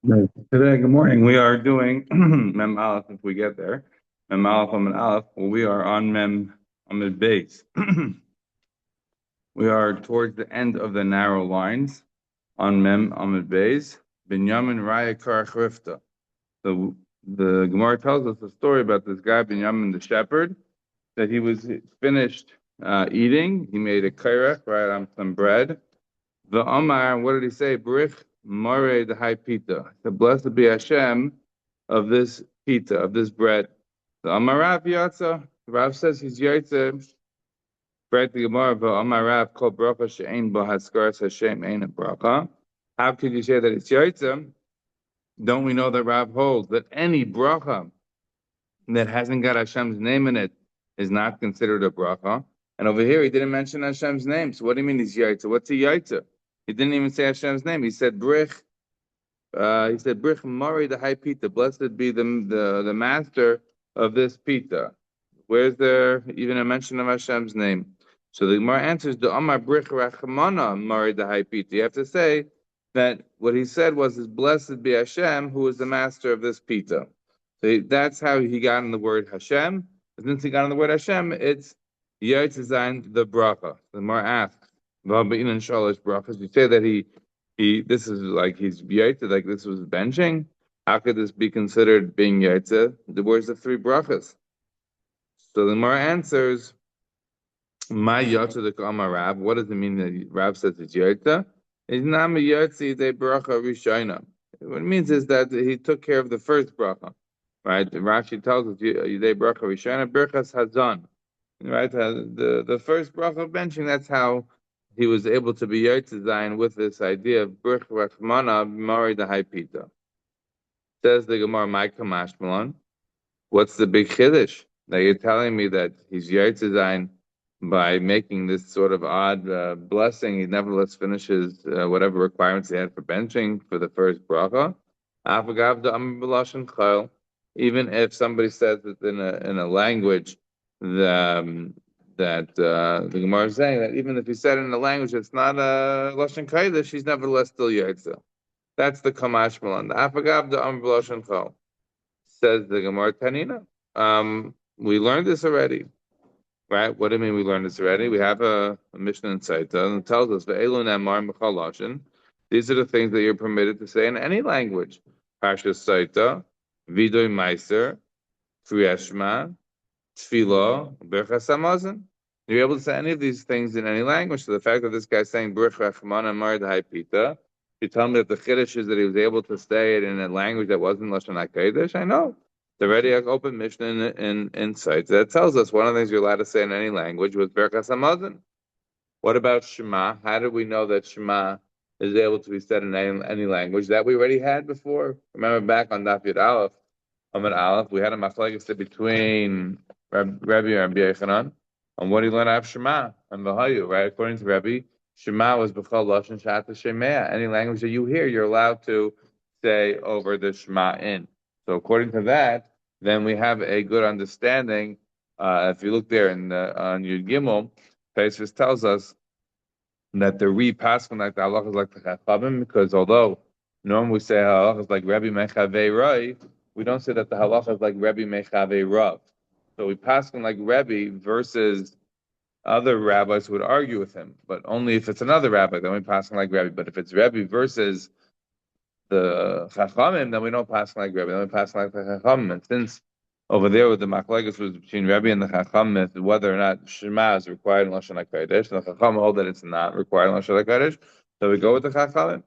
Right. Today, good morning. We are doing Mem Aleph if we get there. Mem Aleph, Amud Aleph. Well, we are on Mem Amud Beis. We are towards the end of the narrow lines on Mem Amud Beis. Binyamin Raya Kar Chrifta. The Gemara tells us a story about this guy, Binyamin the shepherd, that he was finished eating. He made a kairach, right, on some bread. The Omar, what did he say? Brich Mare the high pita. The blessed be Hashem of this pita, of this bread. The Omar Rav Yatza. Rav says he's Yaitze. Bread the Gemara, but Omar Rav called bracha she'ein bo haskaras Hashem ain't a bracha. How could you say that it's Yaitze? Don't we know that Rav holds that any bracha that hasn't got Hashem's name in it is not considered a bracha? And over here, he didn't mention Hashem's name. So what do you mean he's Yaitze? What's a Yaitze? He didn't even say Hashem's name. He said Brich. He said Brich Mari the high pita. Blessed be the master of this pita. Where's there even a mention of Hashem's name? So the Gemara answers the Amar Brich Rachmana Mari the high pita. You have to say that what he said was, "Is blessed be Hashem, who is the master of this pita." That's how he got in the word Hashem. Since he got in the word Hashem, it's Yotzayin the bracha. The Gemara asks, "V'habein and shalosh brachas." You say that he this is like he's Yotza, like this was benching. How could this be considered being Yotza? Where's the three brachas? So the Gemara answers, "My Yotza the Kama Rab." What does it mean that Rab says it's Yotza? It's not a Yotzi de bracha rishayna. What it means is that he took care of the first bracha. Right, Rashi tells us Yidei Bracha Rishana Birchas Hazan. Right, the first bracha of benching. That's how he was able to be Yotzayin with this idea of Birch Rachmana Mari the High Pita. Says the Gemara, "My Kamashmalon." What's the big chiddush? Now you're telling me that he's Yotzayin by making this sort of odd blessing. He nevertheless finishes whatever requirements he had for benching for the first bracha. Afagav the Amr B'Lashon Chayil. Even if somebody says it in a language that the Gemara is saying that even if he said it in a language that's not a Lashon Kodesh, he's nevertheless still Yotza. That's the Kamash Malan. The Afagav the Amr B'Lashon Chayil. Says the Gemara Tanina. We learned this already. Right? What do you mean we learned this already? We have a Mishnah in Saita and it tells us Ve'elu Namar Mechal Lashon. These are the things that you're permitted to say in any language. Parshas Saita, Vidoy Meiser, Kriyashma, Tefillah, Birchas Hamazon. You're able to say any of these things in any language. So the fact that this guy's saying Birch Rachman and Mar Pita, you tell me that the chiddush is that he was able to say it in a language that wasn't Lashon HaKodesh. I know. The already open Mishnah in sight that tells us one of the things you're allowed to say in any language was Birchas Hamazon. What about Shema? How do we know that Shema is able to be said in any language? That we already had before. Remember back on Daf Yud Aleph, Amud Aleph, we had a machlekes between Rabbi and Rabbi Yechanan on what he learned out of Shema and Vahayu, right? According to Rabbi, Shema was b'chol lashon shata shemea. Any language that you hear, you're allowed to say over the Shema in. So according to that, then we have a good understanding. If you look there on Yud Gimel, Pesach tells us that the repaskin like the halach is like the chachamim, because although normally we say halach is like Rabbi Mechavei Rai, we don't say that the halach is like Rabbi Mechavei Rav. So we paskin like Rabbi versus other rabbis who would argue with him, but only if it's another rabbi, then we paskin like Rabbi. But if it's Rabbi versus the chachamim, then we don't paskin like Rabbi, then we paskin like the chachamim. And since over there with the machlekes was between Rabbi and the chachamim, whether or not Shema is required in Lashon HaKodesh, and the chachamim hold that it's not required in Lashon HaKodesh, so we go with the chachamim.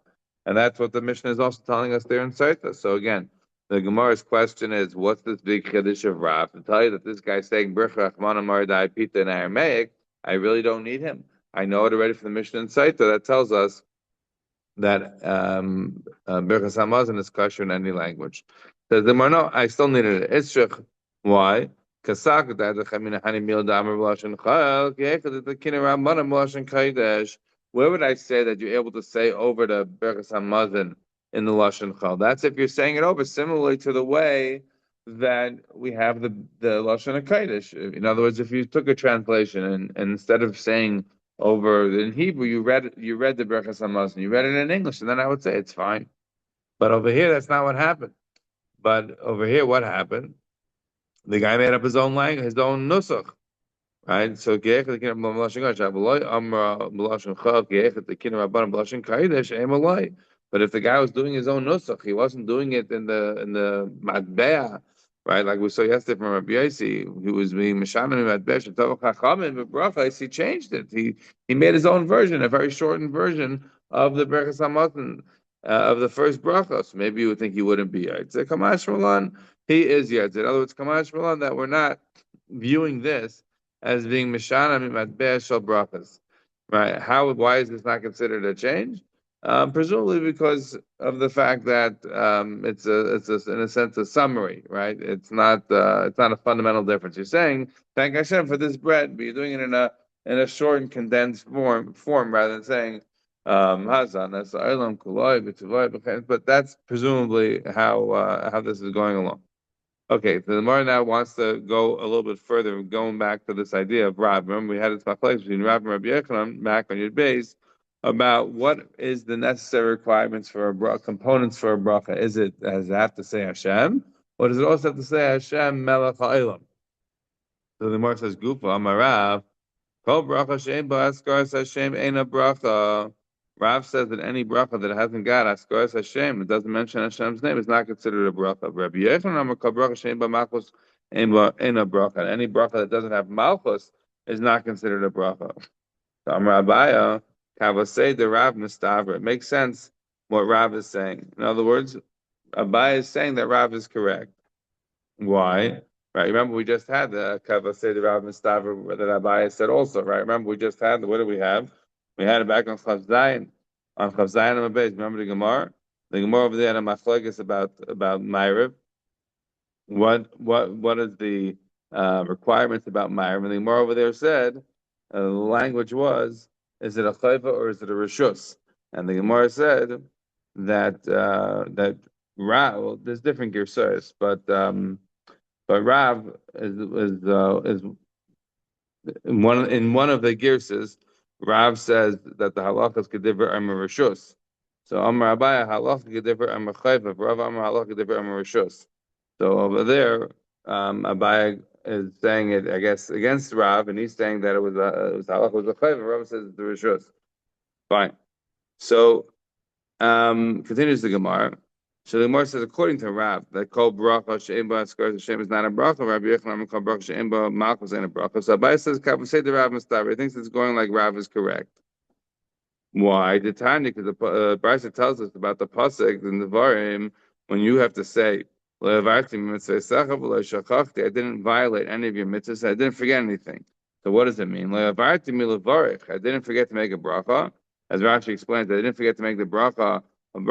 And that's what the Mishnah is also telling us there in Saita. So again, the Gemara's question is, what's this big chiddush of Rav? To tell you that this guy's saying Brich Rachman Amar Dai Pita in Aramaic, I really don't need him. I know it already from the Mishnah in Saita that tells us that Birchas Hamazon is kosher in any language. Says the Gemara, no, I still need it. Itzrich. Why? Kasak that the Chamina Hani Mil Damar B'Lashon Chayil K'Echad the Kina Rabbanan B'Lashon Kodesh. Where would I say that you're able to say over the Birchas Hamazon in the Lashon Chayil? That's if you're saying it over, similarly to the way that we have the Lashon HaKodesh. In other words, if you took a translation and instead of saying over in Hebrew, you read the Birchas Hamazon, you read it in English, and then I would say it's fine. But over here, that's not what happened. But over here, what happened? The guy made up his own language, his own nusach. Right? So geichet the kingdom of B'lashon Kodesh. Avaloi Amra B'lashon Chav geichet the kingdom of Rabbanim B'lashon Kodesh Emaloi. But if the guy was doing his own nusach, he wasn't doing it in the matbea, right? Like we saw yesterday from Rabbi Yossi, he was being mishanim matbea shetavach chachamim b'brachos. He changed it. He made his own version, a very shortened version of the Berachos Hamatan of the first brachos. Maybe you would think he wouldn't be Yaitz. Kamash Malan, he is Yaitz. In other words, Kamash Malan, that we're not viewing this as being Mishana Mimatbeh Shal Brachas. Right? Why is this not considered a change? Presumably because of the fact that it's in a sense a summary, right? It's not a fundamental difference. You're saying thank Hashem for this bread, but you're doing it in a short and condensed form rather than saying Hazan. But that's presumably how this is going along. Okay, so the Gemara now wants to go a little bit further, going back to this idea of Rav. Remember, we had this machlokes between Rav and Rabbi Yochanan back on your base about what is the necessary requirements for a bracha, components for a bracha. Does it have to say Hashem, or does it also have to say Hashem Melech Ha'olam? So the Gemara says, Gufa Amarav, Kol bracha she'en bo askaras Hashem ein a bracha. Rav says that any bracha that hasn't got askaras Hashem, it doesn't mention Hashem's name, is not considered a bracha. Rabbi Yochanan Amar kol bracha she'en bo malchus ein a bracha. And any bracha that doesn't have malchus is not considered a bracha. So Amar Abaya, Kavasei the Rav Mistavra. It makes sense what Rav is saying. In other words, Abaya is saying that Rav is correct. Why? Right. Remember, we just had the Kavasei the Rav Mistavra that Abaya said also. Right. Remember, we just had what did we have? We had it back on Chav Zayin. On Chav Zayin on the base. Remember the Gemara? The Gemara over there had a machlokes about Ma'ariv. What is the requirements about Ma'ariv? And the Gemara over there said the language was, is it a chayva or is it a rishus? And the Gemara said that Rav, well, there's different girsas, but Rav is in one of the girsas. Rav says that the halachas kediver am rishus. So Amar Abaya halacha kediver am chayva. Rav Amar halacha kediver am rishus. So over there, Abaya is saying it, I guess, against Rav, and he's saying that it was halacha was a chayva. Rav says it's the rishus. Fine. So continues the Gemara. So the Gemara says, according to Rav, that kol bracha she'en bo askaras Hashem is not a bracha. Rabbi Yochanan kol bracha she'en bo malchus ain't a bracha. So Abai says, "Kavasei the Rav Mistaver." He thinks it's going like Rav is correct. Why? The Tanya, because the Brachot tells us about the pasuk in the Varim when you have to say, "Lo avarti mitzvah v'lo shachachti." I didn't violate any of your mitzvahs. I didn't forget anything. So what does it mean? Lo avarti milavarich. I didn't forget to make a bracha. As Rashi explains, I didn't forget to make the bracha. And I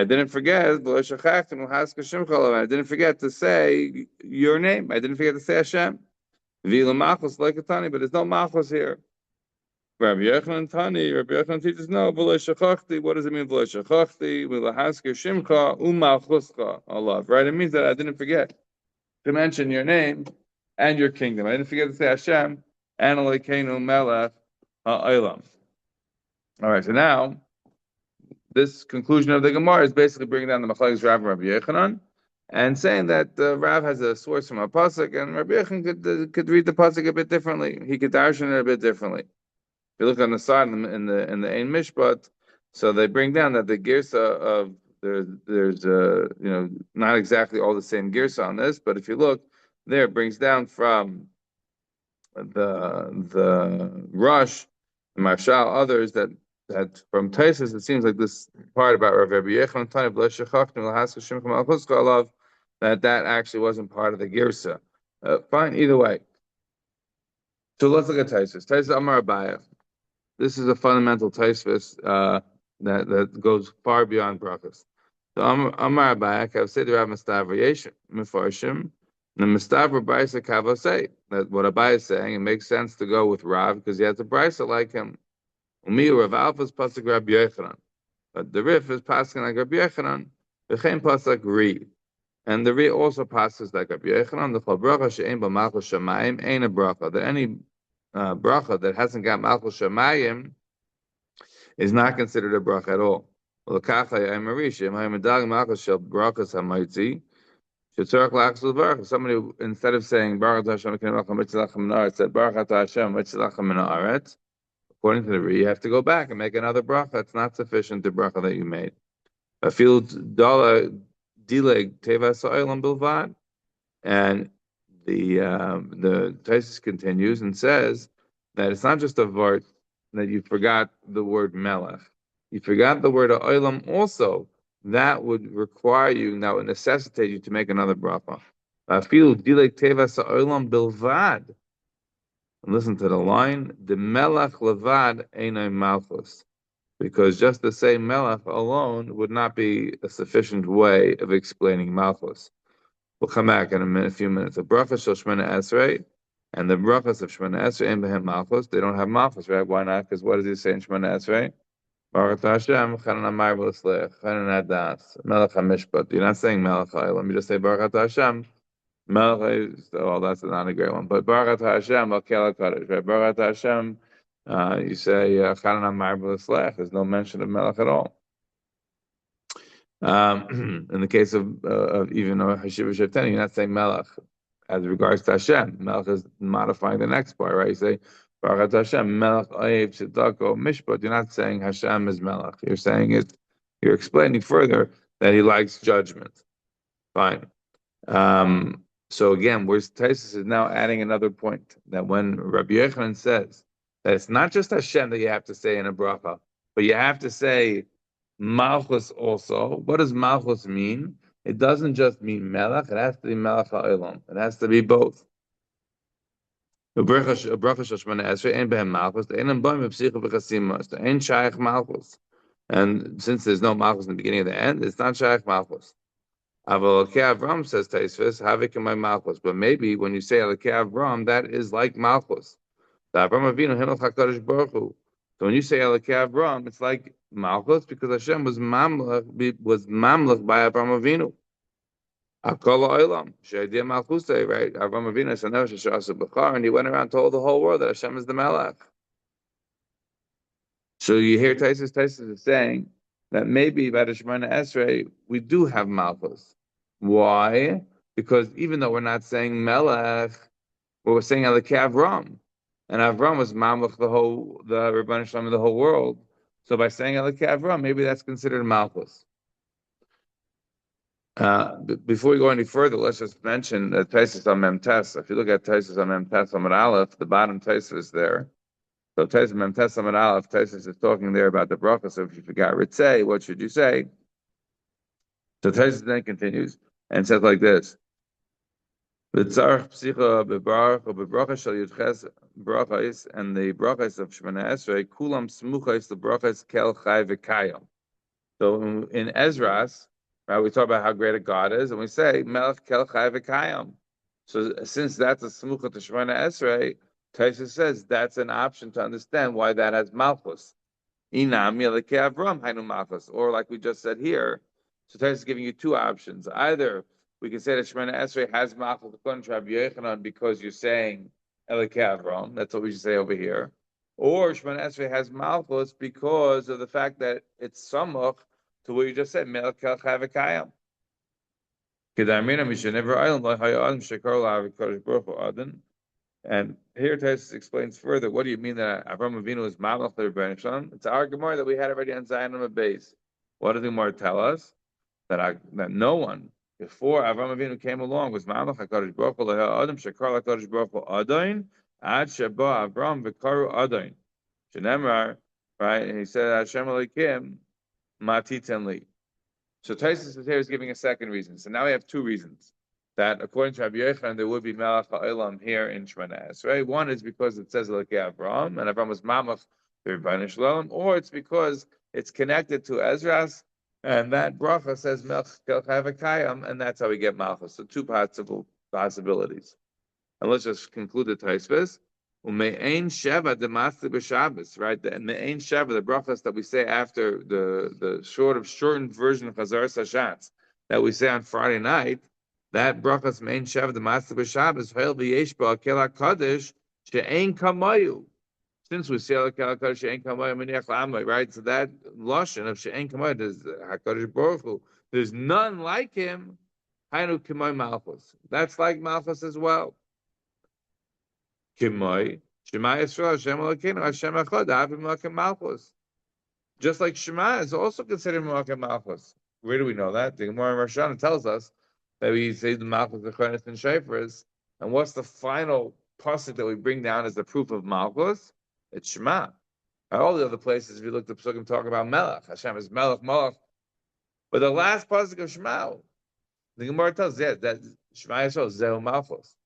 didn't forget, and I didn't forget to say your name. I didn't forget to say Hashem. But there's no machos here. Rabbi Yochanan teaches no. What does it mean? Allah. Right? It means that I didn't forget to mention your name and your kingdom. I didn't forget to say Hashem and Elokeinu Melech Ha'olam. All right, so now this conclusion of the Gemara is basically bringing down the machlokes Rav and Rabbi Yochanan and saying that Rav has a source from a pasuk, and Rabbi Yochanan could read the pasuk a bit differently. He could darshan it a bit differently. If you look on the side in the Ein Mishpat, so they bring down that the girsa of there's not exactly all the same girsa on this, but if you look there, it brings down from the Rush, the Marshal, others that from Taisus, it seems like this part about Rabbi Yochanan that actually wasn't part of the Girsa. Fine, either way. So let's look at Taisus. Taisus Amar Abaya. This is a fundamental Taisus that goes far beyond brachos. So Amar Abaya, I've said the Rav Mistavra Yesh Mefarshim. The Mistavra Brisa Kavosei. That what Abaya is saying, it makes sense to go with Rav because he has a Brisa like him. Umiyu Rav Alpha's pasuk Rabbi Yochanan, but the Rif is passing like Rabbi Yochanan. V'chein pasuk Ri, and the Ri also passes like Rabbi Yochanan. The chol bracha she'ein ba malchus shamayim ain't a bracha. That any bracha that hasn't got malchus shamayim is not considered a bracha at all. Somebody, instead of saying Baruch Hashem said Baruch Hashem according to the Ri, you have to go back and make another bracha. It's not sufficient the bracha that you made. I feel dollar dileg teva so'ilam bilvad, and the Taisus continues and says that it's not just a vart that you forgot the word melech, you forgot the word oilam also. That would require you, that would necessitate you to make another bracha. I feel dileg teva so'ilam bilvad. And listen to the line: the melech levad einay malchus. Because just to say melech alone would not be a sufficient way of explaining malchus. We'll come back in a few minutes. The brachas shel Shemona Esrei and the brachas of Shemona Esrei and behem malchus, they don't have malchus, right? Why not? Because what does he say in Shemona Esrei? Baruch Hashem, Chanan Amar V'Leslech, Chanan Adas, Melech HaMishpat. You're not saying Melech HaOlam. You just say Baruch Hashem. Melech, oh, that's not a great one. But Baruch Hashem, Akel HaKadosh, right? Baruch Hashem, you say Chanan Amar V'Leslech. There's no mention of Melech at all. In the case of even Hashiva Shetani, you're not saying Melech as regards to Hashem. Melech is modifying the next part, right? You say Baruch Hashem, Melech Oyev Tzedako Mishpat. You're not saying Hashem is Melech. You're saying it. You're explaining further that he likes judgment. Fine. So again, where Taisus is now adding another point that when Rabbi Yochanan says that it's not just Hashem that you have to say in a bracha, but you have to say Malchus also. What does Malchus mean? It doesn't just mean Melech, it has to be Melech HaOlam. It has to be both. Bracha shel Shemona Esrei ein behem Malchus, ein boim b'psicha v'chasimos, ein shaykh Malchus. And since there's no Malchus in the beginning and the end, it's not shaykh Malchus. Aval Alkei Avram says Taisvis, havik my Malchus. But maybe when you say Alkei Avram, that is like Malchus. The Avram Avinu Himel HaKadosh Baruch Hu. So when you say Alkei Avram, it's like Malchus because Hashem was mamlech by Avram Avinu. Akol Olam Sheidia Malchusay, right? Avram Avinu said no Shashasa Bechar, and he went around and told the whole world that Hashem is the Melech. So you hear Taisus is saying that maybe by the Shemona Esrei we do have Malchus. Why? Because even though we're not saying Melech, we're saying Alkei Avram, and Avram was mamlech the Rebbeinu Shalom of the whole world. So by saying Alkei Avram, maybe that's considered Malchus. Before we go any further, let's just mention that Taisus on Mem Tes. If you look at Taisus on Mem Tes Amud Aleph, the bottom Taisus is there. So Taisus Mem Tes Amud Aleph, Taisus is talking there about the bracha. So if you forgot Ritzei, what should you say? So Taisus then continues and says like this: B'tzarch psicha bebarach or bebracha shel yudches brachos, and the brachos of Shemona Esrei kulam smuchos the brachos kel chai v'kayim. So in Ezras, right, we talk about how great a God is, and we say Melech kel chai v'kayim. So since that's a smucha to Shemona Esrei, Taisus says that's an option to understand why that has malchus. Inam Alkei Avram hainu malchus, or like we just said here. So Taisus is giving you two options. Either we can say that Shemona Esrei has malchus according to Rabbi Yochanan because you're saying Alkei Avram. That's what we should say over here. Or Shemona Esrei has malchus because of the fact that it's samuch to what you just said, Melech kel chai v'kayim. And here Taisus explains further. What do you mean that Avram Avinu is malach the Rebbeinu Shalom? It's our Gemara that we had already on Zion on base. What does the Gemara tell us? That no one before Avram Avinu came along was malach HaKadosh Baruch Hu leha Adam shekar HaKadosh Baruch Hu Adain ad sheba Avram v'karu Adain. Shenemar, right? And he said Hashem Elokim matiten li. So Taisus here is giving a second reason. So now we have two reasons that according to Rabbi Yochanan there would be Melech HaOlam here in Shemona Esrei. One is because it says Alkei Avram, and Avram was mamlech the Rebbeinu Shalom, or it's because it's connected to Ezras, and that bracha says Melech kel chai v'kayim, and that's how we get Malchus. So two possible possibilities. And let's just conclude the Taisus. Ume'ein sheva demasti b'Shabbos, right? The me'ein sheva, the brachas that we say after the shortened version of Chazar Sashatz that we say on Friday night, that brachas me'ein sheva demasti b'Shabbos, ha'il v'yesh ba'akel ha'kadosh she'ein kamayu. Since we say HaKadosh She'en Kamay Meniach L'Amay, right? So that lashon of She'en Kamay is HaKadosh Baruch Hu. There's none like him. Hainu Kamay Malchus. That's like Malchus as well. Kamay Shema Yisrael Hashem Elokeinu Hashem Echad Avim Malchim Malchus. Just like Shema is also considered Malchim Malchus. Where do we know that? The Gemara in Rosh Hashanah tells us that we say the Malchus, the Chonis, and Shofars. And what's the final pasuk that we bring down as the proof of Malchus? It's Shema. All the other places, if you look at the psukim, talk about Melech. Hashem is Melech, Malach. But the last pasuk of Shema, the Gemara tells us that Shema Yisrael is Zehu Malchus.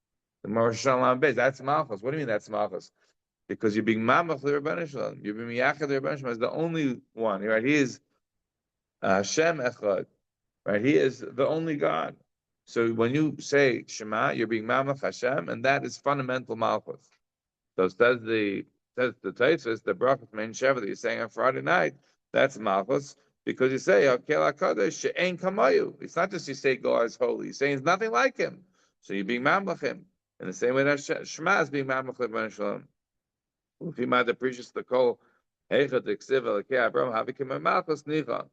The Gemara Shalom Beis, that's Malchus. What do you mean that's Malchus? Because you're being Mamach the Rebbeinu Shalom. You're being Yachad the Rebbeinu Shalom is the only one. Right? He is Hashem Echad. Right? He is the only God. So when you say Shema, you're being Mamach Hashem, and that is fundamental Malchus. So says the Taisus, the Brachot main Sheva that you're saying on Friday night, that's Malchus, because you say, Hakel HaKadosh she'ein kamayu. It's not just you say God is holy, you're saying it's nothing like him. So you're being Mamach him. In the same way that Shema is being Mamach Rebbeinu Shalom. If you might appreciate the call, Heichad Eksiv Elokei Avram Havikim Malchus Nicha.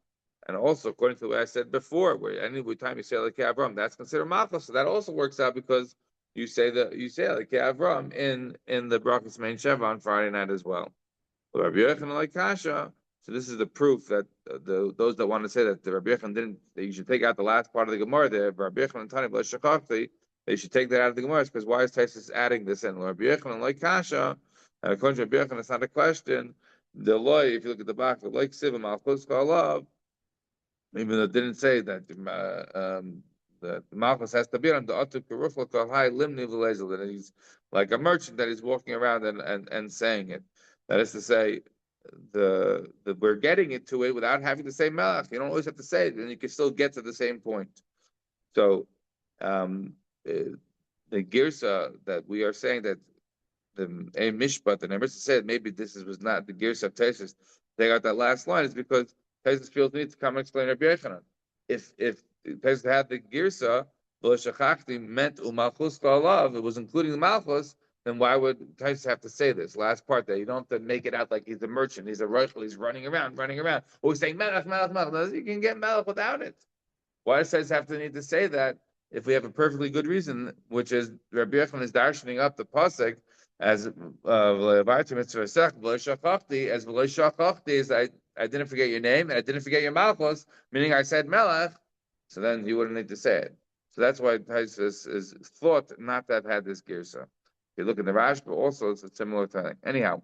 And also, according to the way I said before, where any time you say Elokei Avram, that's considered Malchus. So that also works out because you say Elokei Avram in the Brachos main Sheva on Friday night as well. Rabbi Yochanan like Kasha. So this is the proof that those that want to say that the Rabbi Yochanan didn't, that you should take out the last part of the Gemara there. Rabbi Yochanan Tani B'Lo Shachachti, they should take that out of the Gemara because why is Taisus adding this in? Rabbi Yochanan like Kasha, and according to Rabbi Yochanan, it's not a question. The law, if you look at the back, the like Siva Malchus Kalav, even though it didn't say that the Malchus has to be on the Otu Kerufla Kalhai Limni V'Lezel, that he's like a merchant that is walking around and saying it. That is to say, we're getting into it without having to say Melech. You don't always have to say it, and you can still get to the same point. So the Girsa that we are saying that the Mishpat, the Nebuchadnezzar said maybe this was not the Girsa of Taisus. They got that last line is because Taisus feels the need to come and explain Rabbi Yochanan. If Taisus had the Girsa, Shachachti meant Umalchus Kalav, it was including the Malchus, then why would Taisus have to say this last part there? You don't have to make it out like he's a merchant, he's a Reichel, he's running around. Or he's saying Melech, Melech, Melech. You can get Melech without it. Why does Taisus have to need to say that if we have a perfectly good reason, which is Rabbi Yochanan is darshaning up the pasuk as I didn't forget your name and I didn't forget your Malchus, meaning I said Melech, so then you wouldn't need to say it. So that's why Taisus is thought not to have had this girsa. If you look in the Rashba, also it's a similar thing. Anyhow,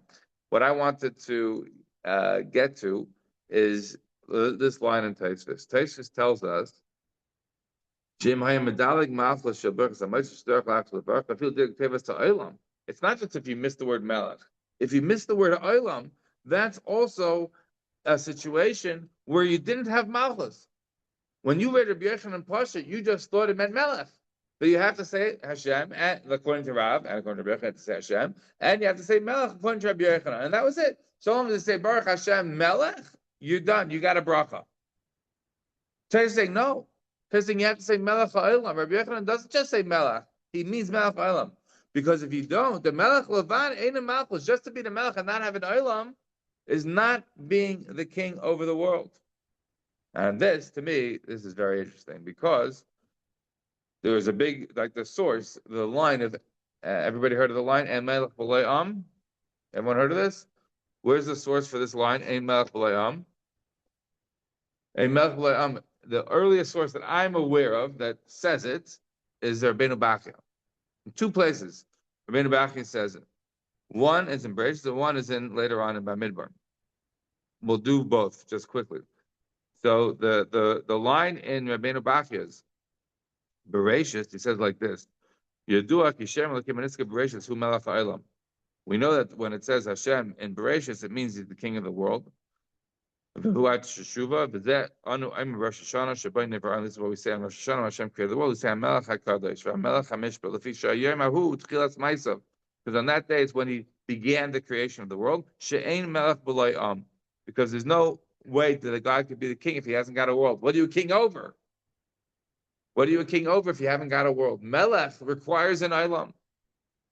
what I wanted to get to is this line in Taisus. Taisus tells us, it's not just if you miss the word Melech. If you miss the word Olam, that's also a situation where you didn't have Malchus. When you read Rabbi Yochanan and Pasha, you just thought it meant Melech. But you have to say Hashem, and according to Rav, and according to Rabbi Yochanan, you have to say Hashem, and you have to say Melech according to Rabbi Yochanan. And that was it. So long as you say Baruch Hashem Melech, you're done. You got a bracha. Taisus saying no. Taisus saying you have to say Melech Ha'olam. Rabbi Yochanan doesn't just say Melech. He means Melech Ha'olam. Because if you don't, the Melech Levan ain't a Malchus. Just to be the Melech and not have an Olam is not being the king over the world. And this, to me, this is very interesting because there was a big, like the source, the line of, everybody heard of the line, Ein Melech B'lei Am? Everyone heard of this? Where's the source for this line, Ein Melech B'lei Am? Ein Melech B'lei Am, the earliest source that I'm aware of that says it is Rabbeinu Bachya. In two places, Rabbeinu Bachya says it. One is in Bereshit, the one is in later on in Bamidbar. We'll do both just quickly. So the line in Rabbeinu Bachya's Bereshit, he says like this: Yedua Kishem Elokim Anitzka Bereshit Hu Melech Ha'olam. We know that when it says Hashem in Bereshit, it means he's the king of the world. This is what we say on Rosh Hashanah. Hashem created the world. We say Melech HaKadosh, Melech HaMishpat, Lefi Shayim Ahu Tchilas Ma'asav. Because on that day is when he began the creation of the world. She'ein Melech B'lei Am. Because there's no way that a God could be the king if he hasn't got a world. What are you a king over? What are you a king over if you haven't got a world? Melech requires an Olam.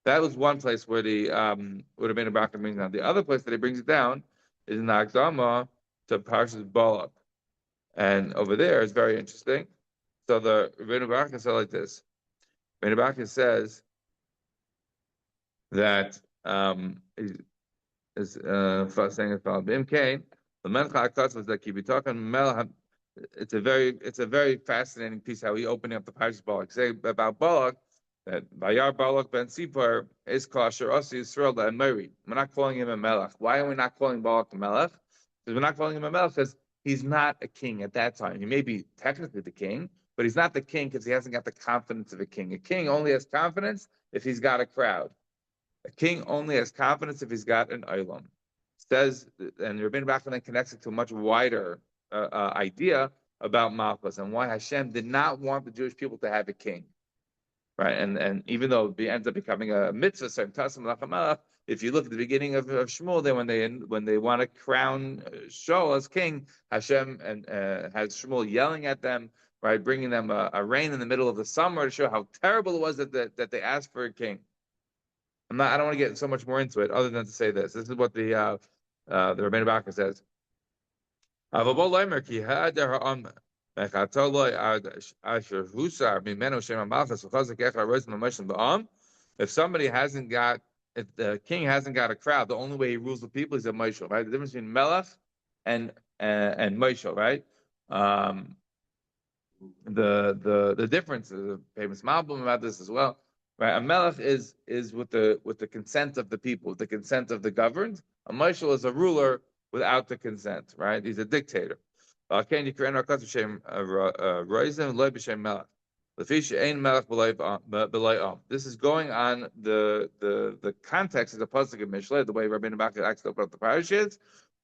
That was one place where the would have been a Brachot brings it down. The other place that he brings it down is in the Akdama to Parshas Balak, and over there it's very interesting. So the Rebbeinu Baruch said like this. Rebbeinu Baruch says that is saying as follows: "B'imkein, the Mencha Akatz was that Kibitokan Mel. It's a very fascinating piece how he opening up the Parshas Balak. Say about Balak that Vayar Balak ben Sipar is kosher Osi Yisrael and Mary. We're not calling him a Melech. Why are we not calling Balak a Melech? Because we're not calling him a Melech because he's not a king at that time. He may be technically the king, but he's not the king because he hasn't got the confidence of a king. A king only has confidence if he's got a crowd. A king only has confidence if he's got an olam. Says, and Rabbeinu Bachman then connects it to a much wider idea about Malchus and why Hashem did not want the Jewish people to have a king, right? And even though it ends up becoming a mitzvah, if you look at the beginning of Shmuel, then when they want to crown Shaul as king, Hashem and has Shmuel yelling at them, right, bringing them a rain in the middle of the summer to show how terrible it was that they asked for a king. I don't want to get so much more into it, other than to say this. This is what the Rebbeinu Bachman says. If somebody hasn't got, if the king hasn't got a crowd, the only way he rules the people is a Moshel, right? The difference between Melech and Moshel, right? The difference is a famous Malbim about this as well. Right, a melech is with the consent of the people, the consent of the governed. A mashal is a ruler without the consent. Right, he's a dictator. This is going on the context of the pasuk of Mishlei, the way Rabbeinu Bachman actually opened up the parashas.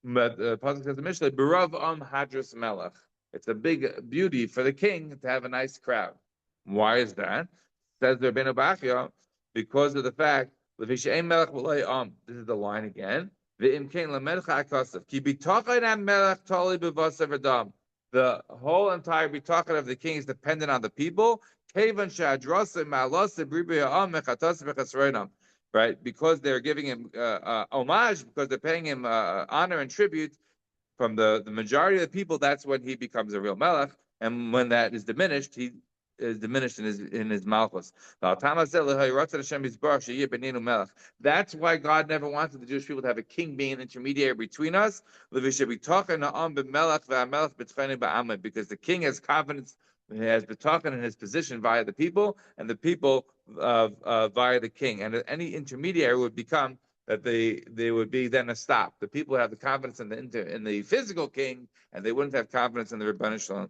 But the pasuk says the Mishlei, "Berav hadras melech." It's a big beauty for the king to have a nice crowd. Why is that? Says the Rebbeinu Bachya, because of the fact, this is the line again. The whole entire bitachon of the king is dependent on the people. Right? Because they're giving him homage, because they're paying him honor and tribute from the majority of the people, that's when he becomes a real melech. And when that is diminished, he is diminished in his malchus. That's why God never wanted the Jewish people to have a king being an intermediary between us, because the king has confidence, he has betoken in his position via the people, and the people via the king. And any intermediary would become that they would be then a stop. The people would have the confidence in the physical king, and they wouldn't have confidence in the Rebbeinu Shalom.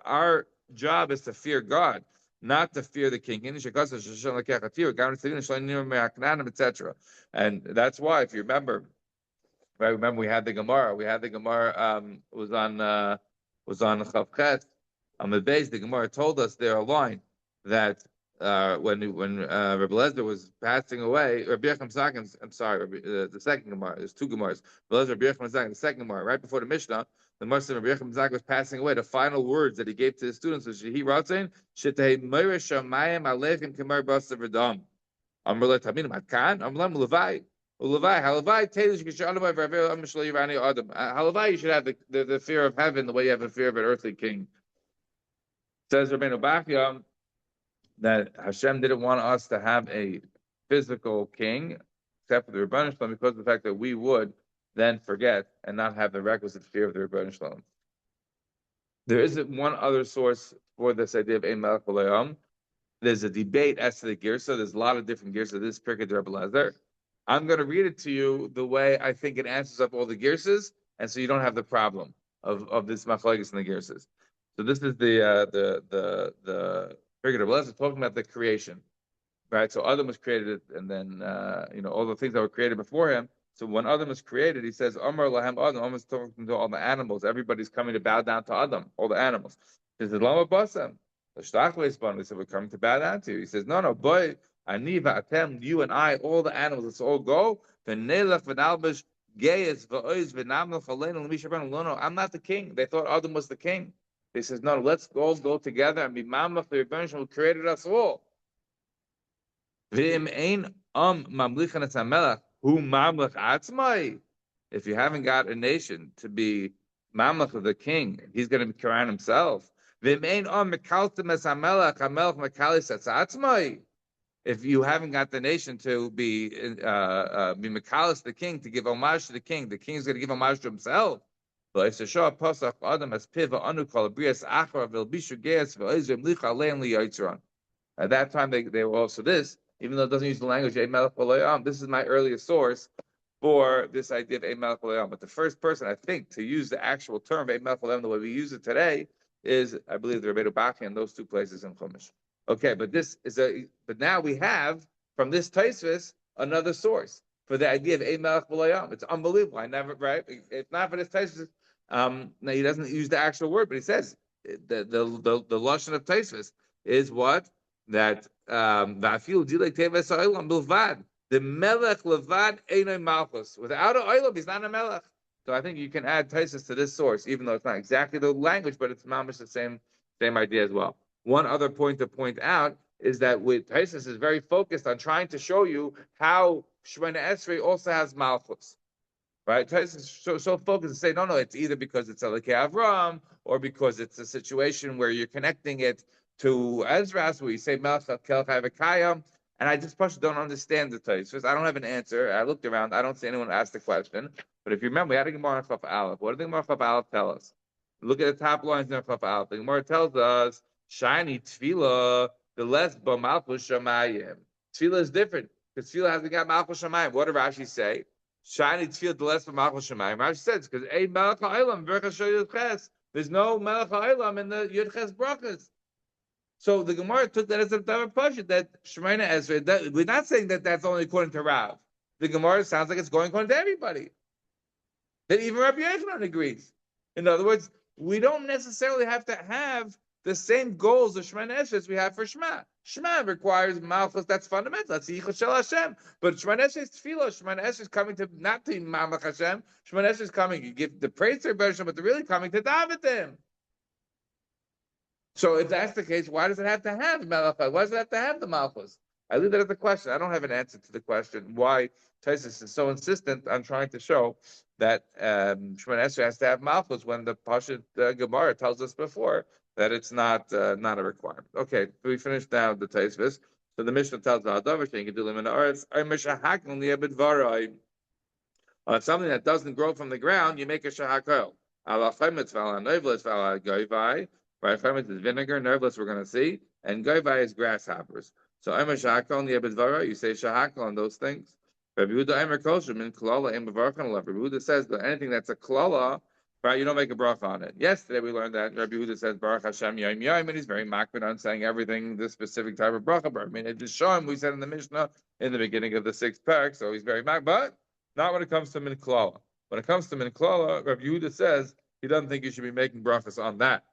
Our job is to fear God, not to fear the king. Etc. And that's why, if you remember, right? Remember we had the Gemara. Was on Chavchet on the base. The Gemara told us there a line that when Rabbi Lezer was passing away, Rabbi Yechim Zaken, I'm sorry, the second Gemara, there's two Gemaras. Rabbi Yechim Zaken, the second Gemara, right before the Mishnah, the Muslim Rabbi Yechim Zaken was passing away. The final words that he gave to his students was Shehi Ratzin, Shetei Meir Shamayim Aleichem Kemer Basav Radam. Amrle Taminim Atkan, Amrlem Levai. Halavai, you should have the fear of heaven the way you have the fear of an earthly king. Says Rabbeinu Bachya that Hashem didn't want us to have a physical king, except for the Rebbeinu Shalom, because of the fact that we would then forget and not have the requisite fear of the Rebbeinu Shalom. There isn't one other source for this idea of Ein Melech B'Le'am. There's a debate as to the Girsa. There's a lot of different Girsa. This Pirkei Rebbe Lezer. I'm going to read it to you the way I think it answers up all the Girsas, and so you don't have the problem of this machlokes and the Girsas. So this is the Pirkei Rebbe Lezer talking about the creation, right? So Adam was created, and then all the things that were created before him. So when Adam was created, he says, Amar Lahem Adam. Adam is talking to all the animals. Everybody's coming to bow down to Adam, all the animals. He says, Lama Basam. The Shtachleis Ban, they said, we're coming to bow down to you. He says, no, boy, Ani va'atem, you and I, all the animals, let's all go. V'nelech v'nalbish geyes v'oiz v'namno chaleinu l'mishabran lono. I'm not the king. They thought Adam was the king. He says, no, let's all go together and be mamlech the Rebbeinu who created us all. V'im ein mamlichan es hamelech hu mamlech atzmai. If you haven't got a nation to be mamlech of the king, he's going to be crowned himself. V'im ein mekaltem es hamelech mekalis es atzmai. If you haven't got the nation to be mekalis the king, to give homage to the king is going to give homage to himself. At that time, they were also this, even though it doesn't use the language, this is my earliest source for this idea of Melech Olayam. But the first person, I think, to use the actual term Melech Olayam the way we use it today is, I believe, the Rebbeinu Bachya in those two places in Chumash. Okay, but now we have, from this Taisvis, another source for the idea of Melech Olayam. It's unbelievable. I never, right? If not for this Taisvis, now he doesn't use the actual word, but he says the lashon of Taisvis is what? That va'afil dilei teves ha'olam bilvad. The melech levad einay malchus. Without an olam, he's not a melech. So I think you can add Taisus to this source, even though it's not exactly the language, but it's mamish the same idea as well. One other point to point out is that with Taisus is very focused on trying to show you how Shemona Esrei also has malchus. Right? Taisus is so focused to say, no, it's either because it's Elikei Avram or because it's a situation where you're connecting it to Ezra, where you say Melech Kel Chai V'Kayam. And I just don't understand the Taisus. I don't have an answer. I looked around. I don't see anyone ask the question. But if you remember, we had a Gemara in Chaf Aleph. What did the Gemara Chaf Aleph tell us? Look at the top lines in Chaf Aleph. The Gemara tells us, shiny tefillah, the less b'malchus shamayim. Tefillah is different because tefillah hasn't got malchus shamayim. What did Rashi say? Shiny tefillah, the less b'malchus shamayim. Rashi says because a melech ha'olam v'rchas yud ches. There's no melech ha'olam in the yud ches brachas. So the Gemara took that as a double pashut that Shemona Esrei. We're not saying that that's only according to Rav. The Gemara sounds like it's going according to everybody. That even Rabbi Yochanan agrees. In other words, we don't necessarily have to have the same goals of Shemona Esrei as we have for Shema. Shema requires malchus. That's fundamental. That's the yichud shel Hashem. But Shemona Esrei is tefillah. Shemona Esrei is coming to not to mamach Hashem. Shemona Esrei is coming. You give the praise to Hashem, but they're really coming to daven him. So if that's the case, why does it have to have Melech? Why does it have to have the Malchus? I leave that as a question. I don't have an answer to the question why Taisus is so insistent on trying to show that Shemona Esrei has to have Malchus when the Pashut Gemara tells us before that it's not a requirement. Okay, we finished now the Taisus. So the Mishnah tells us something that doesn't grow from the ground, you make a shahakol. Right, chametz is vinegar, nervous we're going to see, and goyvai is grasshoppers. So Eimer shahakol and yebedvara, you say shahakol on those things. Rabbi Yehuda Eimer kosher min klala ein bevarchan alav. Rabbi Yehuda says that anything that's a klala, right, you don't make a bracha on it. Yesterday we learned that Rabbi Yehuda says Baruch Hashem Yom Yom, and he's very makbid on saying everything this specific type of bracha. But I mean, it just show him we said in the Mishnah in the beginning of the 6th parak, so he's very makbid, but not when it comes to min klala. When it comes to min klala, Rabbi Yehuda says he doesn't think you should be making brachas on that.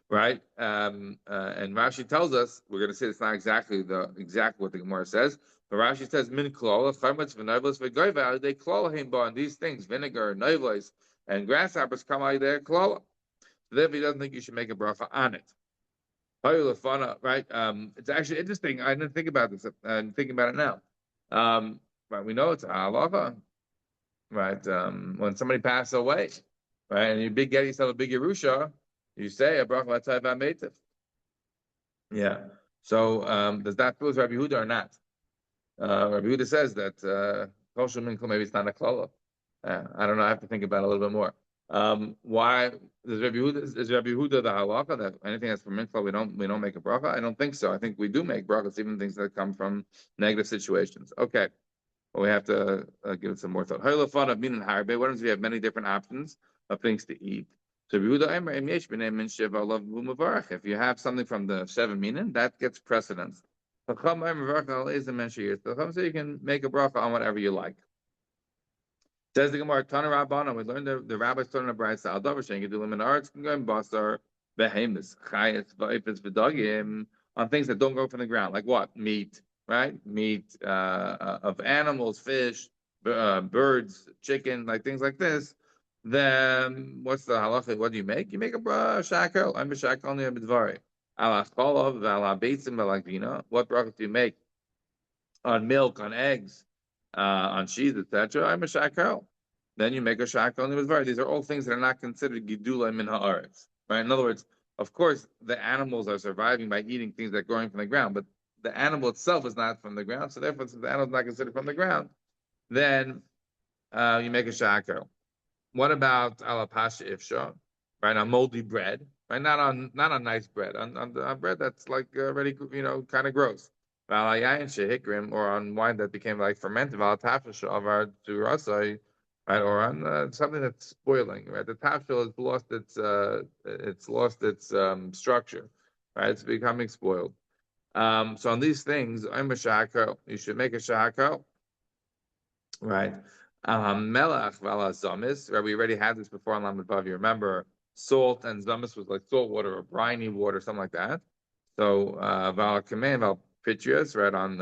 Right, and Rashi tells us we're going to say it's not exactly what the Gemara says, but Rashi says min klala chametz v'noivos v'goyva they klala him on these things vinegar, noivos, and grasshoppers come out of there klala. So therefore, he doesn't think you should make a bracha on it. Right, it's actually interesting. I didn't think about this. I'm thinking about it now. Right, we know it's a halacha. Right, when somebody passes away, right, and you get yourself a big Yerusha. You say a bracha l'tzai v'ameitiv. Yeah. So does that prove Rabbi Yehuda or not? Rabbi Yehuda says that kol shemin maybe it's not a klala. I don't know. I have to think about it a little bit more. Why is Rabbi Yehuda the halacha that anything that's from mincha we don't make a bracha? I don't think so. I think we do make brachas, even things that come from negative situations. Okay. Well, we have to give it some more thought. What happens if you have many different options of things to eat? So if you have something from the 7 minim, that gets precedence. So you can make a bracha on whatever you like. Says the Gemara, Tana Rabbana, we learned the rabbis told in the Brachot, Al Davar Shein Gedulim in Arts can go in Basar, Behemoths, Chayes, Va'ifes, V'dagim, on things that don't grow from the ground, like what? Meat, right? Meat of animals, fish, birds, chicken, like things like this. then what's the halacha? What do you make? You make a shakel. I'm a shakel only a bidvari. Ala cholov, ala beitzim, ala vina. What brachot do you make on milk, on eggs, on cheese, etc.? I'm a shakel. Then you make a shakel only bidvari. These are all things that are not considered gidula min haaretz. Right? In other words, of course, the animals are surviving by eating things that are growing from the ground, but the animal itself is not from the ground. So therefore, since the animal is not considered from the ground, then you make a shakel. What about alapasha ifsha? Right, on moldy bread, right? Not on nice bread, on bread that's like already kind of gross. Valayayin shehikrim, or on wine that became like fermented. Valatafsha of our durasai, right? Or on something that's spoiling, right? The tafshil has lost its structure, right? It's becoming spoiled. So on these things, I'm a shahako. You should make a shahako, right? Melach vala zamis, right? We already had this before on Lamed Vav. You remember salt and zamis was like salt water or briny water, something like that. So vala kamen, val pitrias, right? On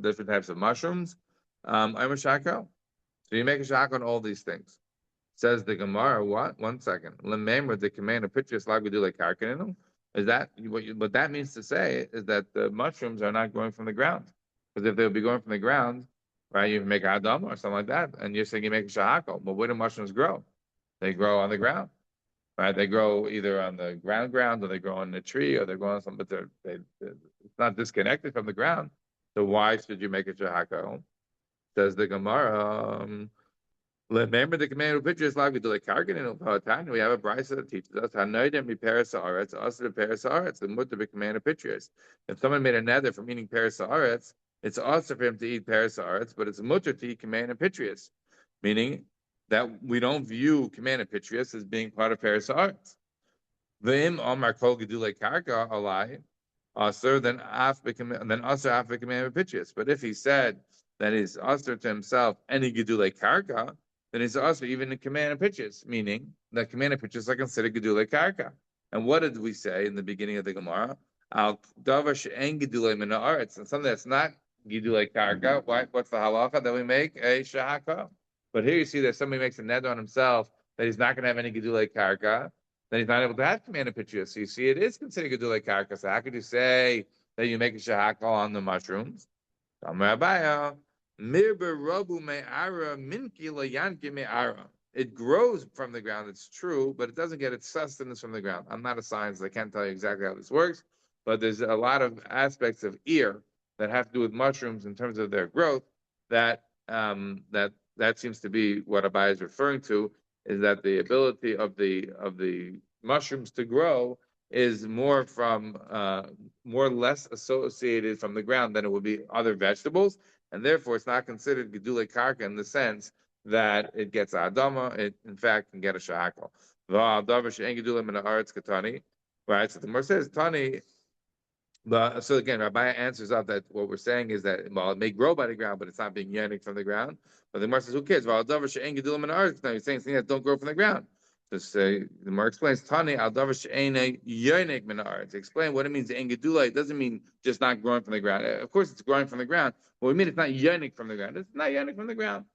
different types of mushrooms. I'm a shako. So you make a shako on all these things. Says the Gemara, what? 1 second. Lememra the command of pitrias like we do like karkaninu. Is that what that means to say is that the mushrooms are not growing from the ground? Because if they would be going from the ground, right, you make adam or something like that, and you're saying you make a shahako. But where do mushrooms grow? They grow on the ground, right? They grow either on the ground, or they grow on a tree, or they grow on something. But it's not disconnected from the ground. So why should you make a shahako? Says the Gemara. Remember the command of pictures like we do like kargan in Upatan. We have a brisa that teaches us hanoidim repairs saaretz, also the paris saaretz, the mutter be command of pictures. If someone made a nether from eating paris saaretz, it's also for him to eat paris saaretz, but it's a mutter to eat command of pictures, meaning that we don't view command of pictures as being part of paris saaretz. V'im omar kol gedulei karka alai, also then also af command of pictures. But if he said that he's also to himself any gedulei karka, then it's also even in command of pitches, meaning that command of pitches are considered gedulei karka. And what did we say in the beginning of the Gemara? Al davar she'en gedulei min haaretz, and something that's not gedulei karka. What's the halacha that we make a shahaka? But here you see that somebody makes a neder on himself that he's not going to have any gedulei karka, then he's not able to have command of pitches. So you see, it is considered gedulei karka. So how could you say that you make a shahaka on the mushrooms? It grows from the ground, it's true, but it doesn't get its sustenance from the ground. I'm not a scientist, I can't tell you exactly how this works, but there's a lot of aspects of ear that have to do with mushrooms in terms of their growth that that seems to be what Abai is referring to, is that the ability of the mushrooms to grow is more or less associated from the ground than it would be other vegetables, and therefore it's not considered gedulei karka in the sense that it gets adama. It in fact can get a shahakal. Right. So the Gemara says Tani. But so again, Rabbi answers up that what we're saying is that it may grow by the ground, but it's not being yannick from the ground. But the Gemara says, who cares? Now he's saying things that don't grow from the ground. So say the Gemara explains Tani al davar she'ena yannick min haaretz. Explain what it means. En gedula. It doesn't mean just not growing from the ground. Of course, it's growing from the ground. But we mean it's not yannick from the ground. It's not yannick from the ground.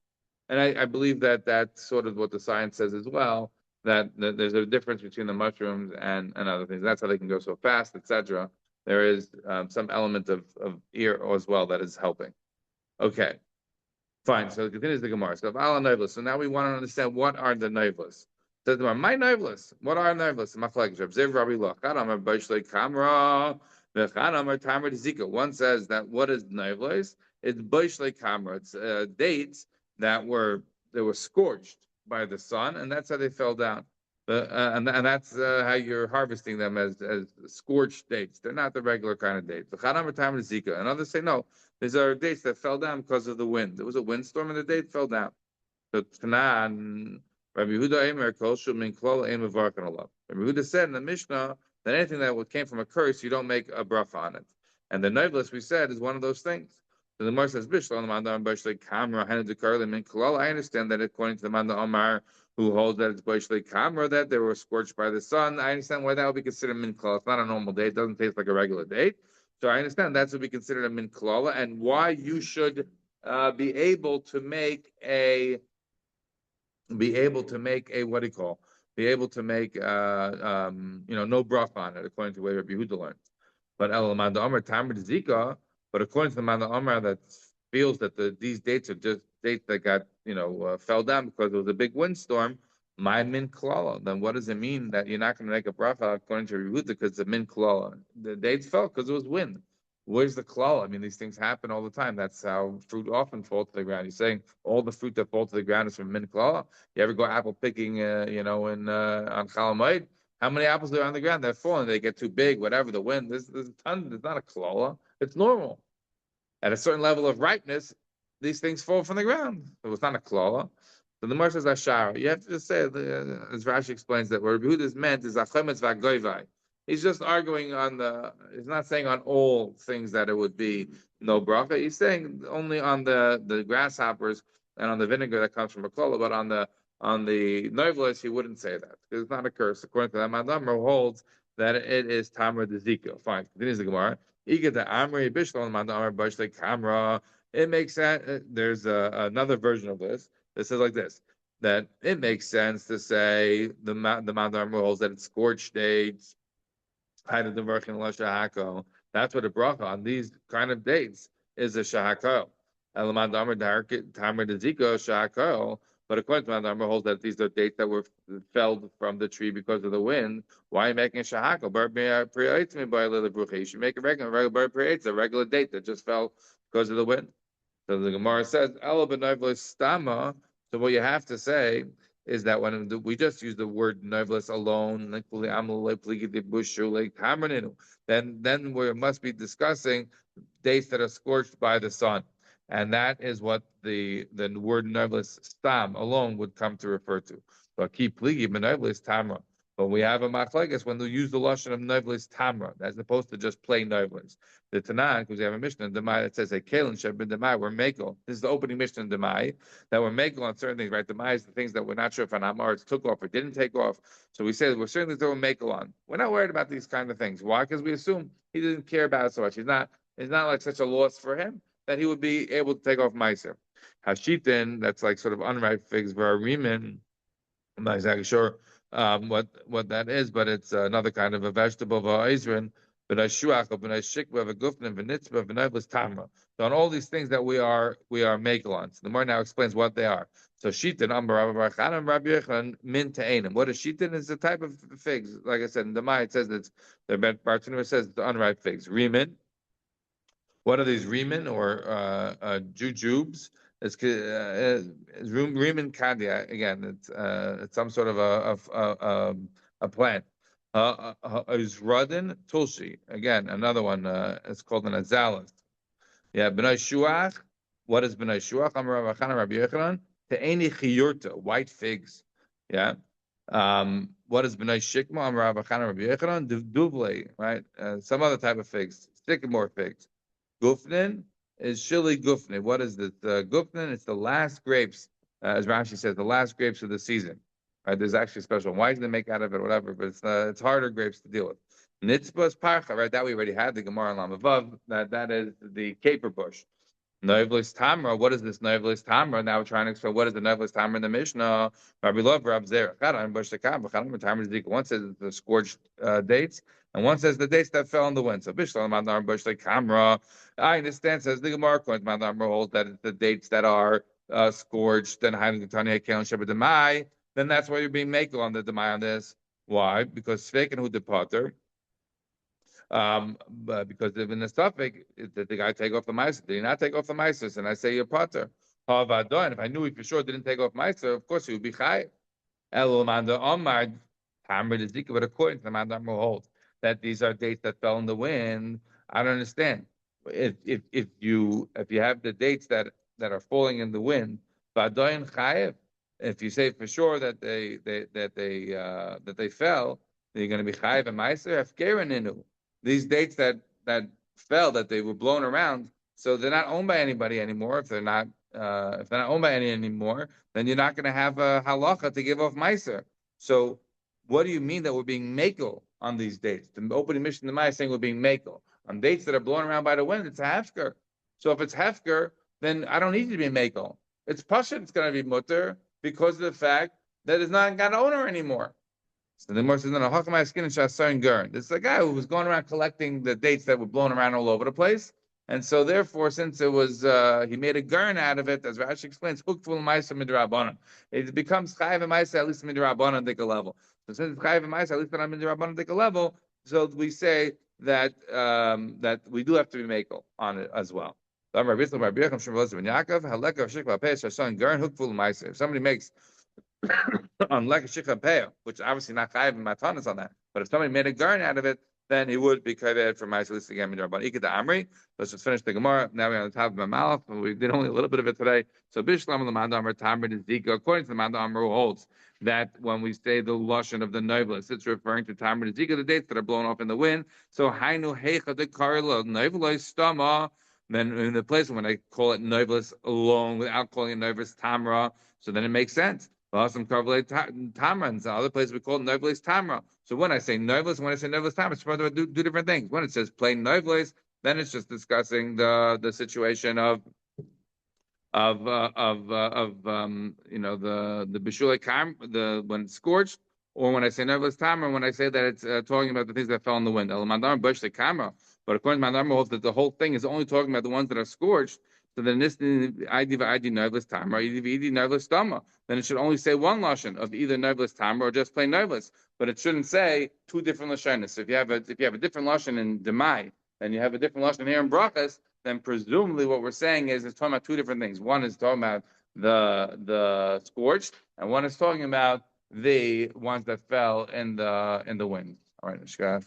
And I believe that that's sort of what the science says as well. That there's a difference between the mushrooms and other things. That's how they can go so fast, etc. There is some element of ear as well that is helping. Okay, fine. So it continues the Gemara. So now we want to understand what are the noivlas. Says the Gemara, my noivlas. What are noivlas? One says that what is noivlas? It's boishle kamra. It's dates that were scorched by the sun, and that's how they fell down. And that's how you're harvesting them as scorched dates. They're not the regular kind of dates. And others say no, these are dates that fell down because of the wind. There was a windstorm and the date fell down. So Tanan, Rabbi Yehuda Eimer Kol Shul Min Klal Ein Mevarkan Alav. Rabbi Yehuda said in the Mishnah that anything that came from a curse, you don't make a bracha on it. And the novelist we said is one of those things. So the Gemara says, I understand that according to the Manda Omar, who holds that it's Boishle Kamra, that they were scorched by the sun. I understand why that would be considered min klala. It's not a normal date. It doesn't taste like a regular date. So I understand that's what we consider a min klala, and why you should be able to make a be able to make a what do you call? Be able to make no bracha on it, according to the way Rabbi Yehuda learns. But Elamanda Amar Tamar Zika, but according to the Manda Amar that feels that these dates are just dates that got fell down because there was a big windstorm. My min klala. Then what does it mean that you're not going to make a bracha according to Rabbi Yehuda because it's a min klala? The dates fell because it was wind. Where's the klala? I mean, these things happen all the time. That's how fruit often falls to the ground. He's saying all the fruit that falls to the ground is from min klala. You ever go apple picking, in on Chalamoid? How many apples are on the ground? They're falling. They get too big, whatever. The wind. There's a ton. It's not a klala. It's normal. At a certain level of ripeness, these things fall from the ground. So it's not a klala. So the Gemara says ashara. You have to just say, as Rashi explains, that what Rabbi Yehuda is meant is achemetz v'agoyvai. He's just arguing on the. He's not saying on all things that it would be no bracha. He's saying only on the grasshoppers and on the vinegar that comes from a klala, but on the novelist, he wouldn't say that because it's not a curse. According to that, Madamar holds that it is Tamar de Zika. Fine. Continues the Gemara. It makes sense. There's another version of this that says like this: that it makes sense to say the Madamar holds that it's scorched dates. That's what a bracha on these kind of dates is a shahakol. But according to Madamar holds that these are dates that were felled from the tree because of the wind. Why are you making a shahakol? You should make a regular date that just fell because of the wind. So the Gemara says, stama. So what you have to say is that when we just use the word novelist alone, then we must be discussing dates that are scorched by the sun. And that is what the word novelist stam alone would come to refer to. But keep pligi novelist tamra. But we have a machlekes when they use the lashon of novelist tamra, as opposed to just plain novelist. The Tanakh, because we have a Mishnah in Demai that says a Kalen Shebin Demai, we're Makel. This is the opening Mishnah in Demai, that we're Makel on certain things, right? Demai is the things that we're not sure if an Amar took off or didn't take off. So we say we're certainly doing Makel on. We're not worried about these kind of things. Why? Because we assume he didn't care about it so much. It's not like such a loss for him that he would be able to take off Meiser. Hashitin, that's like sort of unripe figs, Vararimin. I'm not exactly sure what that is, but it's another kind of a vegetable, Va'izrin. So on all these things that we are makel on. So the Gemara now explains what they are. So shitin min ta'enim. What is shitin? Is a type of figs. Like I said in the Maya, it says that the Bartanura says it's unripe figs. Rimin. What are these rimin or jujubes? It's rimin kadia. Again, it's some sort of a plant. Is Radin Tulsi. Again, another one. It's called an azalis. Yeah, B'nai Shuach. What is B'nai Shuach? Amar Rav Chana Rabbi Yochanan. Te'eni chiyurta, white figs. Yeah. What is B'nai Shikma? Amar Rav Chana Rabbi Yochanan. Duvle, right? Some other type of figs. Sycamore figs. Gufnin is Shili Gufnin. What is this? Gufnin, it's the last grapes, as Rashi says, the last grapes of the season. Right? There's actually special wines they make out of it, whatever, but it's harder grapes to deal with. Nitzbas parcha, right? That we already had the Gemara in Lam above. That is the caper bush. Noivlis Tamra. What is this Noivlis Tamra? Now we're trying to explain what is the Noivlis Tamra in the Mishnah. Rabbi Lov, Rab Zera. One says it's the scorched dates, and one says the dates that fell in the wind. So Bishlam Madar Bush like Kamra. I understand, says the Gemara. Madar holds that it's the dates that are scorched and hiding Tanya Kalan Shabbat Demai. Then that's why you're being makel on the Demai on this. Why? Because Sveiken who departed. Because if in the suffix, did the guy take off the meiser? Did he not take off the meiser? And I say you're potter. And if I knew he for sure didn't take off meiser, of course he would be chai. Elamanda Omar, Tamar the Zika, but according to the Mandar holds that these are dates that fell in the wind. I don't understand. If you have the dates that are falling in the wind, Vadoyin chayev. If you say for sure that they fell, then you're going to be chayev and meiser hefkereninu. These dates that fell, that they were blown around, so they're not owned by anybody anymore. If they're not owned by any anymore, then you're not going to have a halacha to give off meiser. So what do you mean that we're being makel on these dates? The opening mission of the Maya is saying we're being makel on dates that are blown around by the wind. It's a hefker. So if it's hefker, then I don't need to be makel. It's pashut. It's going to be mutter because of the fact that it's not got an owner anymore. So the Gemara says, no, how come I skin and Shasarin Gurn? This is a guy who was going around collecting the dates that were blown around all over the place. And so therefore, since it was, he made a gurn out of it, as Rashi explains, hukful ma'isa midrabanan. It becomes chayiv ma'isa at least midrabanan dika level. So since it's chayiv ma'isa at least on midrabanan dika level, so we say that that we do have to be makel on it as well. If somebody makes on like a shikha which obviously not chayiv and matanas on that, but if somebody made a garn out of it, then he would be chayiv for ma'aser again. Amri. Let's just finish the Gemara. Now we're on the top of Malach. We did only a little bit of it today. So Bishlam l'manda amar tamrid is dika. According to the Manda Amar, who holds that when we say the lashon of the novelist, it's referring to tamrid is dika, the dates that are blown off in the wind. So hainu heicha de karla novelist stama. Then in the place when I call it novelist alone without calling it novelist tamra, so then it makes sense. Some Tamra, and other places we call it Novelis Tamra. So when I say Novelis, when I say Novelis Tamra, it's supposed to do different things. When it says plain Novelis, then it's just discussing the situation of the bishulei kam, the when it's scorched, or when I say Novelis Tamra, when I say that it's talking about the things that fell in the wind. Elamandar bush the camera, but according to Mandar holds that the whole thing is only talking about the ones that are scorched. So then this ID nerveless tamra, ID nerveless tama. Then it should only say one lashon of either nerveless tamra or just plain nerveless. But it shouldn't say two different lashonis. So if you have a different lashon in demai and you have a different lashon here in brachas, then presumably what we're saying is it's talking about two different things. One is talking about the scorched, and one is talking about the ones that fell in the wind. All right, Shkaf.